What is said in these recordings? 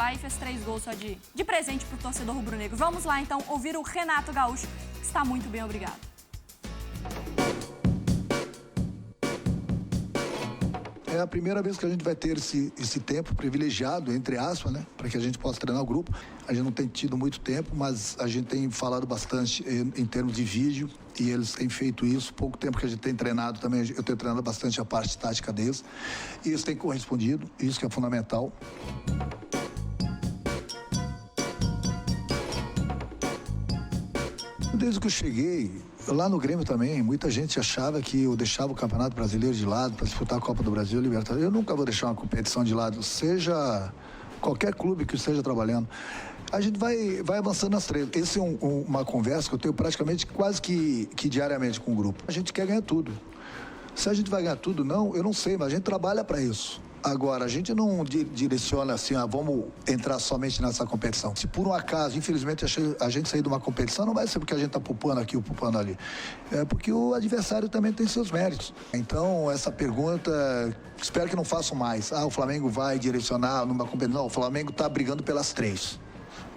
lá e fez 3 gols só de presente pro torcedor rubro-negro. Vamos lá, então, ouvir o Renato Gaúcho, que está muito bem, obrigado. É a primeira vez que a gente vai ter esse tempo privilegiado, entre aspas, né? Para que a gente possa treinar o grupo. A gente não tem tido muito tempo, mas a gente tem falado bastante em termos de vídeo e eles têm feito isso. Pouco tempo que a gente tem treinado também, eu tenho treinado bastante a parte tática deles. E isso tem correspondido, isso que é fundamental. Desde que eu cheguei, lá no Grêmio também, muita gente achava que eu deixava o Campeonato Brasileiro de lado para disputar a Copa do Brasil e Libertadores. Eu nunca vou deixar uma competição de lado, seja qualquer clube que esteja trabalhando. A gente vai avançando nas 3. Essa é uma conversa que eu tenho praticamente quase que diariamente com o grupo. A gente quer ganhar tudo. Se a gente vai ganhar tudo, não, eu não sei, mas a gente trabalha para isso. Agora, a gente não direciona assim, vamos entrar somente nessa competição. Se por um acaso, infelizmente, a gente sair de uma competição, não vai ser porque a gente está pupando aqui ou pupando ali. É porque o adversário também tem seus méritos. Então, essa pergunta, espero que não façam mais. O Flamengo vai direcionar numa competição. Não, o Flamengo está brigando pelas 3.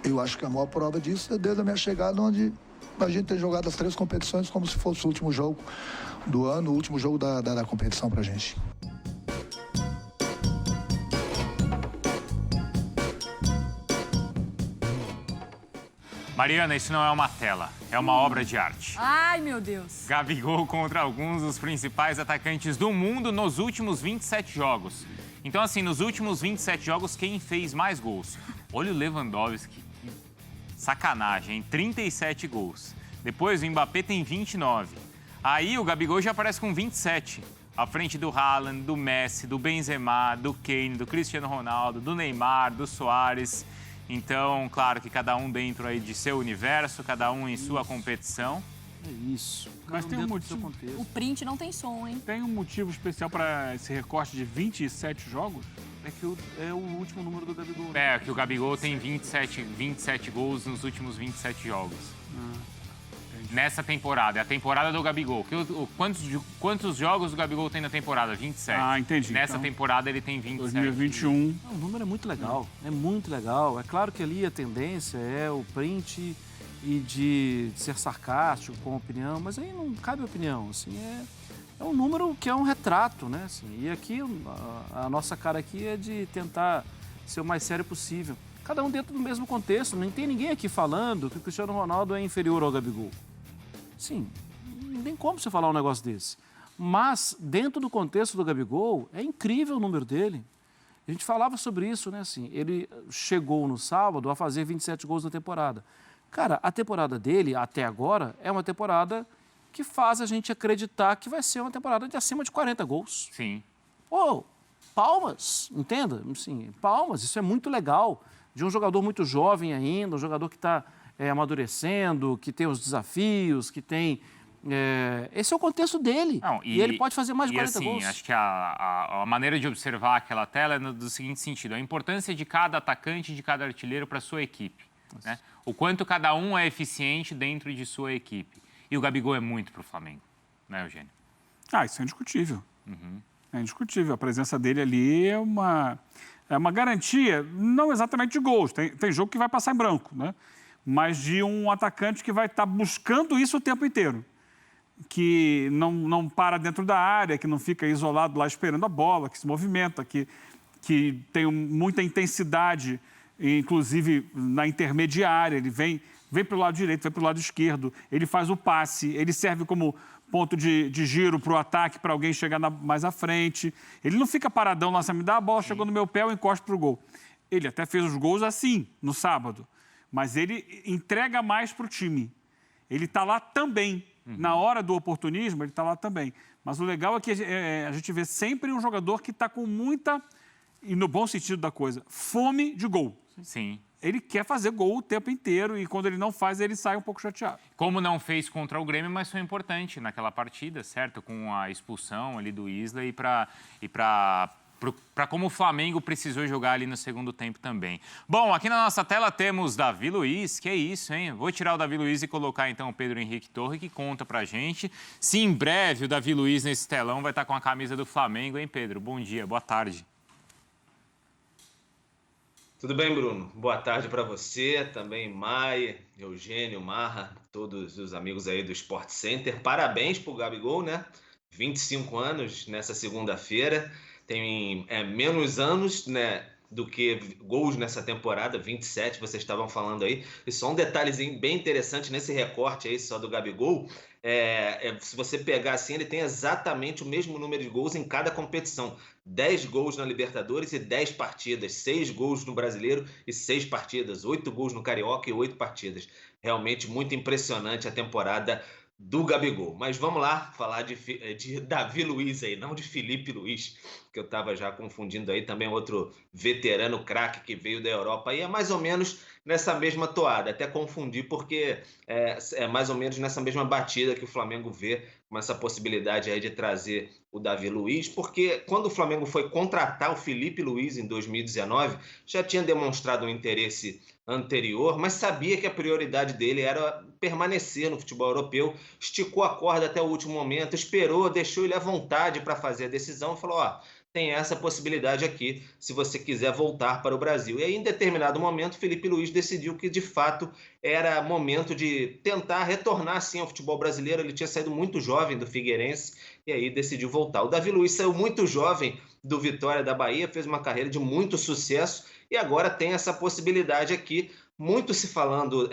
Eu acho que a maior prova disso é desde a minha chegada, onde a gente tem jogado as 3 competições como se fosse o último jogo do ano, o último jogo da competição pra gente. Mariana, isso não é uma tela, é uma obra de arte. Ai, meu Deus. Gabigol contra alguns dos principais atacantes do mundo nos últimos 27 jogos. Então, assim, nos últimos 27 jogos, quem fez mais gols? Olha o Lewandowski, que sacanagem, hein? 37 gols. Depois o Mbappé tem 29. Aí o Gabigol já aparece com 27. À frente do Haaland, do Messi, do Benzema, do Kane, do Cristiano Ronaldo, do Neymar, do Soares. Então, claro que cada um dentro aí de seu universo, cada um em sua competição. É isso. Mas tem um motivo. O print não tem som, hein? Tem um motivo especial para esse recorte de 27 jogos? É que é o último número do Gabigol. É, que o Gabigol tem 27 gols nos últimos 27 jogos. Nessa temporada, é a temporada do Gabigol. Quantos jogos o Gabigol tem na temporada? 27. Ah, entendi. Nessa Então, temporada ele tem 27. 2021. O número é muito legal, é muito legal. É claro que ali a tendência é o print e de ser sarcástico com a opinião, mas aí não cabe opinião, assim, é um número que é um retrato, né? Assim, e aqui, a nossa cara aqui é de tentar ser o mais sério possível. Cada um dentro do mesmo contexto, não tem ninguém aqui falando que o Cristiano Ronaldo é inferior ao Gabigol. Sim, não tem como você falar um negócio desse. Mas, dentro do contexto do Gabigol, é incrível o número dele. A gente falava sobre isso, né? Assim, ele chegou no sábado a fazer 27 gols na temporada. Cara, a temporada dele, até agora, é uma temporada que faz a gente acreditar que vai ser uma temporada de acima de 40 gols. Sim. Pô, palmas, entenda? Assim, palmas, isso é muito legal. De um jogador muito jovem ainda, um jogador que está amadurecendo, que tem os desafios, que tem... esse é o contexto dele. Não, e ele pode fazer mais de 40 gols. Acho que a maneira de observar aquela tela é do seguinte sentido: a importância de cada atacante, de cada artilheiro para a sua equipe. Né? O quanto cada um é eficiente dentro de sua equipe. E o Gabigol é muito para o Flamengo, né, Eugênio? Isso é indiscutível. É indiscutível. A presença dele ali é uma garantia, não exatamente de gols. Tem jogo que vai passar em branco, né? Mas de um atacante que vai estar buscando isso o tempo inteiro. Que não para dentro da área, que não fica isolado lá esperando a bola, que se movimenta, que tem muita intensidade, inclusive na intermediária. Ele vem para o lado direito, vem para o lado esquerdo, ele faz o passe, ele serve como ponto de giro para o ataque, para alguém chegar mais à frente. Ele não fica paradão lá, me dá a bola, chegou no meu pé, eu encosto para o gol. Ele até fez os gols assim, no sábado. Mas ele entrega mais para o time. Ele está lá também. Na hora do oportunismo, ele está lá também. Mas o legal é que a gente vê sempre um jogador que está com muita, e no bom sentido da coisa, fome de gol. Sim. Ele quer fazer gol o tempo inteiro e quando ele não faz, ele sai um pouco chateado. Como não fez contra o Grêmio, mas foi importante naquela partida, certo? Com a expulsão ali do Isla e para como o Flamengo precisou jogar ali no segundo tempo também. Bom, aqui na nossa tela temos Davi Luiz, que é isso, hein? Vou tirar o Davi Luiz e colocar então o Pedro Henrique Torre, que conta pra gente se em breve o Davi Luiz nesse telão vai estar com a camisa do Flamengo, hein, Pedro? Bom dia, boa tarde. Tudo bem, Bruno? Boa tarde para você, também Maia, Eugênio, Marra, todos os amigos aí do Sport Center. Parabéns pro Gabigol, né? 25 anos nessa segunda-feira. Tem menos anos, né, do que gols nessa temporada, 27, vocês estavam falando aí. E só um detalhezinho bem interessante nesse recorte aí só do Gabigol. Se você pegar assim, ele tem exatamente o mesmo número de gols em cada competição. 10 gols na Libertadores e 10 partidas. 6 gols no Brasileiro e 6 partidas. 8 gols no Carioca e 8 partidas. Realmente muito impressionante a temporada do Gabigol. Mas vamos lá falar de Davi Luiz aí, não de Felipe Luiz, que eu estava já confundindo aí, também outro veterano craque que veio da Europa. E é mais ou menos nessa mesma toada, até confundi porque é mais ou menos nessa mesma batida que o Flamengo vê com essa possibilidade aí de trazer o Davi Luiz, porque quando o Flamengo foi contratar o Felipe Luiz em 2019, já tinha demonstrado um interesse anterior, mas sabia que a prioridade dele era permanecer no futebol europeu, esticou a corda até o último momento, esperou, deixou ele à vontade para fazer a decisão e falou, tem essa possibilidade aqui, se você quiser voltar para o Brasil. E aí, em determinado momento, Felipe Luiz decidiu que, de fato, era momento de tentar retornar, assim, ao futebol brasileiro. Ele tinha saído muito jovem do Figueirense e aí decidiu voltar. O Davi Luiz saiu muito jovem do Vitória da Bahia, fez uma carreira de muito sucesso e agora tem essa possibilidade aqui. Muito se falando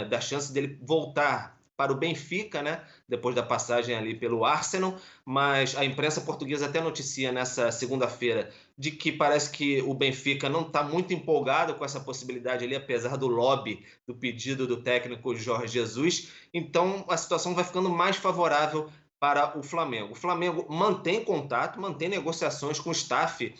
da chance dele voltar para o Benfica, né? Depois da passagem ali pelo Arsenal, mas a imprensa portuguesa até noticia nessa segunda-feira de que parece que o Benfica não está muito empolgado com essa possibilidade ali, apesar do lobby do pedido do técnico Jorge Jesus. Então a situação vai ficando mais favorável para o Flamengo. O Flamengo mantém contato, mantém negociações com o staff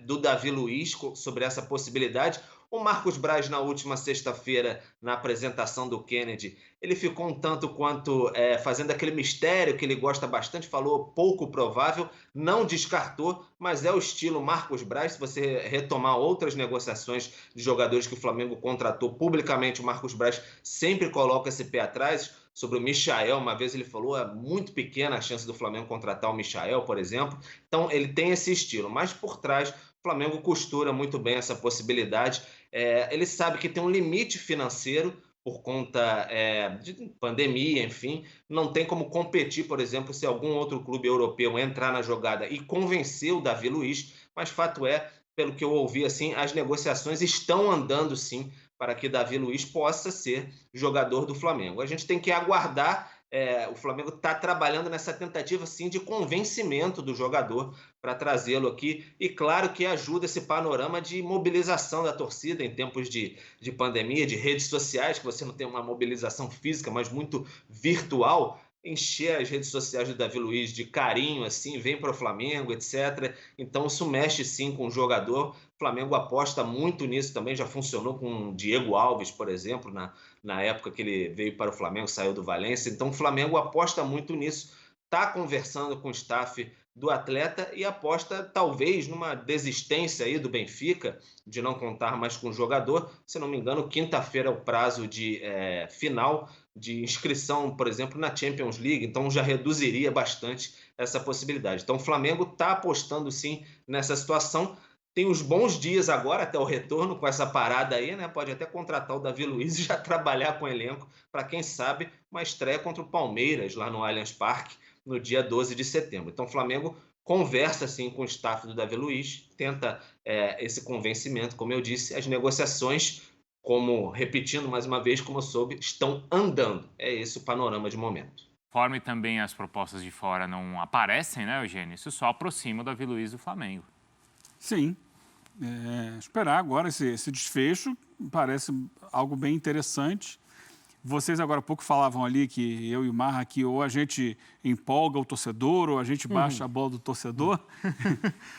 do Davi Luiz sobre essa possibilidade. O Marcos Braz, na última sexta-feira, na apresentação do Kennedy, ele ficou um tanto quanto fazendo aquele mistério que ele gosta bastante, falou pouco provável, não descartou, mas é o estilo Marcos Braz. Se você retomar outras negociações de jogadores que o Flamengo contratou publicamente, o Marcos Braz sempre coloca esse pé atrás. Sobre o Michael, uma vez ele falou, é muito pequena a chance do Flamengo contratar o Michael, por exemplo. Então ele tem esse estilo, mas por trás o Flamengo costura muito bem essa possibilidade. Ele sabe que tem um limite financeiro por conta de pandemia, enfim. Não tem como competir, por exemplo, se algum outro clube europeu entrar na jogada e convencer o Davi Luiz, mas fato é, pelo que eu ouvi, assim, as negociações estão andando, sim, para que Davi Luiz possa ser jogador do Flamengo. A gente tem que aguardar. O Flamengo está trabalhando nessa tentativa, sim, de convencimento do jogador para trazê-lo aqui. E claro que ajuda esse panorama de mobilização da torcida em tempos de pandemia, de redes sociais, que você não tem uma mobilização física, mas muito virtual. Encher as redes sociais do Davi Luiz de carinho, assim, vem para o Flamengo, etc. Então isso mexe sim com o jogador. O Flamengo aposta muito nisso também, já funcionou com o Diego Alves, por exemplo, na época que ele veio para o Flamengo, saiu do Valência. Então o Flamengo aposta muito nisso, está conversando com o staff do atleta e aposta talvez numa desistência aí do Benfica de não contar mais com o jogador. Se não me engano, quinta-feira é o prazo de final de inscrição, por exemplo, na Champions League, então já reduziria bastante essa possibilidade. Então o Flamengo está apostando sim nessa situação. Tem os bons dias agora até o retorno com essa parada aí, né? Pode até contratar o Davi Luiz e já trabalhar com o elenco para, quem sabe, uma estreia contra o Palmeiras lá no Allianz Parque no dia 12 de setembro. Então o Flamengo conversa assim com o staff do Davi Luiz, tenta esse convencimento, como eu disse. As negociações, repetindo mais uma vez, como eu soube, estão andando. É esse o panorama de momento. Conforme também as propostas de fora não aparecem, né, Eugênio? Isso só aproxima o Davi Luiz do Flamengo. Sim. Esperar agora esse desfecho, parece algo bem interessante. Vocês agora há pouco falavam ali que eu e o Marra aqui ou a gente empolga o torcedor ou a gente baixa a bola do torcedor.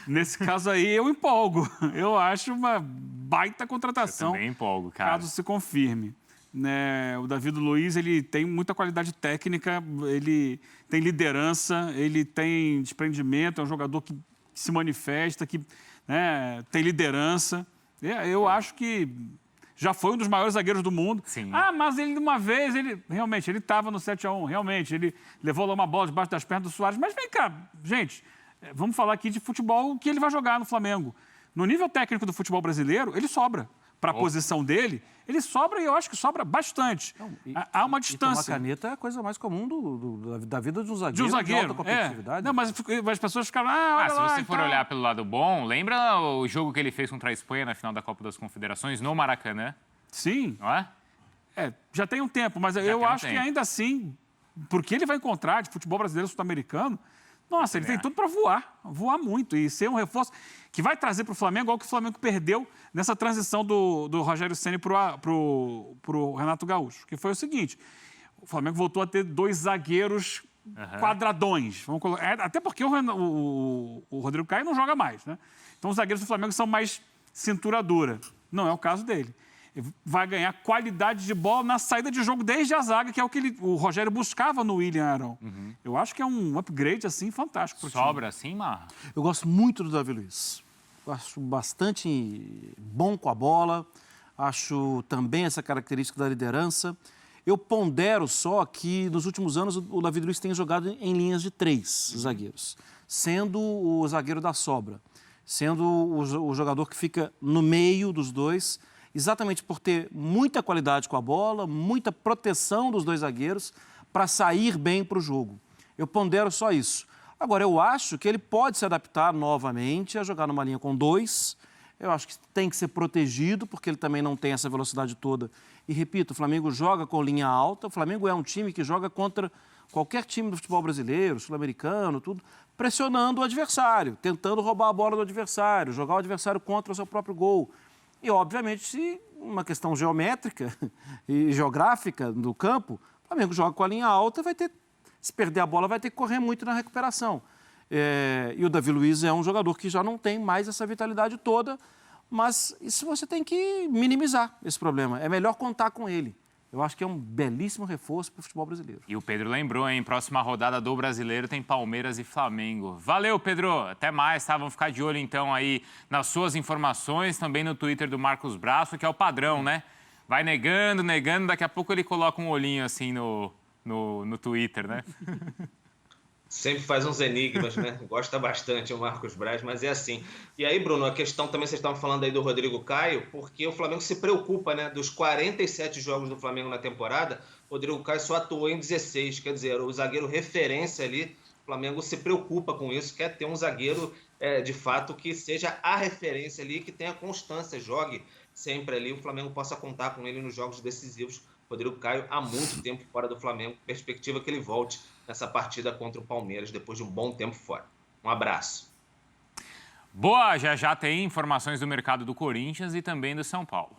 Nesse caso aí eu empolgo. Eu acho uma baita contratação. Eu também empolgo, cara. Caso se confirme. O Davi Luiz, ele tem muita qualidade técnica, ele tem liderança, ele tem desprendimento, é um jogador que se manifesta, que tem liderança. Eu acho que já foi um dos maiores zagueiros do mundo. Sim. Mas ele, uma vez, realmente, ele estava no 7-1, realmente, ele levou lá uma bola debaixo das pernas do Suárez. Mas vem cá, gente, vamos falar aqui de futebol, que ele vai jogar no Flamengo. No nível técnico do futebol brasileiro, ele sobra. Para a posição dele, ele sobra e eu acho que sobra bastante. Há uma distância. E tomar caneta é a coisa mais comum da vida de um zagueiro. De um zagueiro, alta competitividade. Não, mas as pessoas ficaram... olha se lá, você for olhar pelo lado bom, lembra o jogo que ele fez contra a Espanha na final da Copa das Confederações no Maracanã? Sim. Não é? Já tem um tempo, mas eu acho que ainda assim, porque ele vai encontrar de futebol brasileiro sul-americano, nossa, ele tem tudo para voar muito e ser um reforço que vai trazer para o Flamengo algo que o Flamengo perdeu nessa transição do Rogério Ceni para o Renato Gaúcho, que foi o seguinte, o Flamengo voltou a ter 2 zagueiros quadradões, vamos colocar, até porque o Rodrigo Caio não joga mais, né? Então os zagueiros do Flamengo são mais cintura dura, não é o caso dele. Vai ganhar qualidade de bola na saída de jogo desde a zaga, que é o que o Rogério buscava no William Arão. Eu acho que é um upgrade, assim, fantástico pro time. Sobra assim, Marra? Eu gosto muito do Davi Luiz. Eu acho bastante bom com a bola. Acho também essa característica da liderança. Eu pondero só que, nos últimos anos, o Davi Luiz tem jogado em linhas de 3 zagueiros, sendo o zagueiro da sobra, sendo o jogador que fica no meio dos dois, exatamente por ter muita qualidade com a bola, muita proteção dos 2 zagueiros para sair bem para o jogo. Eu pondero só isso. Agora, eu acho que ele pode se adaptar novamente a jogar numa linha com 2. Eu acho que tem que ser protegido, porque ele também não tem essa velocidade toda. E, repito, o Flamengo joga com linha alta. O Flamengo é um time que joga contra qualquer time do futebol brasileiro, sul-americano, tudo, pressionando o adversário, tentando roubar a bola do adversário, jogar o adversário contra o seu próprio gol. E, obviamente, se uma questão geométrica e geográfica do campo, o Flamengo joga com a linha alta, se perder a bola, vai ter que correr muito na recuperação. E o Davi Luiz é um jogador que já não tem mais essa vitalidade toda, mas isso você tem que minimizar esse problema. É melhor contar com ele. Eu acho que é um belíssimo reforço para o futebol brasileiro. E o Pedro lembrou, hein? Próxima rodada do Brasileiro tem Palmeiras e Flamengo. Valeu, Pedro! Até mais, tá? Vamos ficar de olho, então, aí nas suas informações, também no Twitter do Marcos Braço, que é o padrão, né? Vai negando, daqui a pouco ele coloca um olhinho, assim, no Twitter, né? Sempre faz uns enigmas, né? Gosta bastante o Marcos Braz, mas é assim. E aí, Bruno, a questão também, vocês estavam falando aí do Rodrigo Caio, porque o Flamengo se preocupa, né? Dos 47 jogos do Flamengo na temporada, o Rodrigo Caio só atuou em 16, quer dizer, o zagueiro referência ali, o Flamengo se preocupa com isso, quer ter um zagueiro, de fato, que seja a referência ali, que tenha constância, jogue sempre ali, o Flamengo possa contar com ele nos jogos decisivos. Rodrigo Caio há muito tempo fora do Flamengo, perspectiva que ele volte nessa partida contra o Palmeiras depois de um bom tempo fora. Um abraço. Boa, já tem informações do mercado do Corinthians e também do São Paulo.